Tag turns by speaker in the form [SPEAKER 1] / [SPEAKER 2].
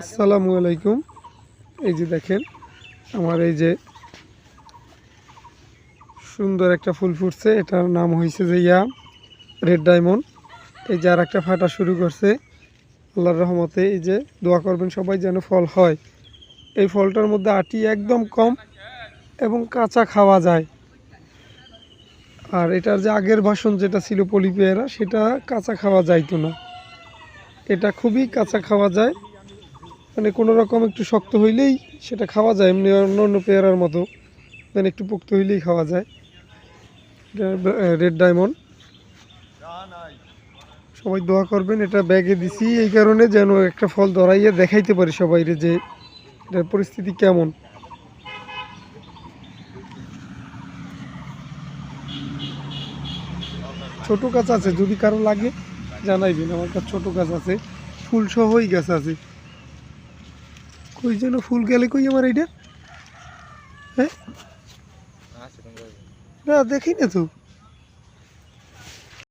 [SPEAKER 1] আসসালামু আলাইকুম। এই যে দেখেন আমার এই যে সুন্দর একটা ফুল ফুটছে, এটার নাম হয়েছে যে রেড ডায়মন্ড। এই যে আর একটা ফাটা শুরু করছে, আল্লাহর রহমতে। এই যে দোয়া করবেন সবাই যেন ফল হয়। এই ফলটার মধ্যে আটি একদম কম এবং কাঁচা খাওয়া যায়। আর এটার যে আগের ভাষণ যেটা ছিল পলি পেয়ারা, সেটা কাঁচা খাওয়া যাইতো না। এটা খুবই কাঁচা খাওয়া যায়, মানে কোনো রকম একটু শক্ত হইলেই সেটা খাওয়া যায়, এমনি অন্য অন্য পেয়ারার মতো মানে একটু পোক্ত হইলেই খাওয়া যায়। এটা রেড ডায়মন্ড। সবাই দোয়া করবেন। এটা ব্যাগে দিছি এই কারণে যেন একটা ফল ধরাইয়ে দেখাইতে পারি সবাইরে যে এটার পরিস্থিতি কেমন। ছোট গাছ আছে, যদি কারো লাগে জানাইবেন। আমার কাছে ছোট গাছ আছে, ফুল সহই গাছ আছে। কই যেন ফুল গেলে কই আমার এইটা? হ্যাঁ, না দেখি না তো।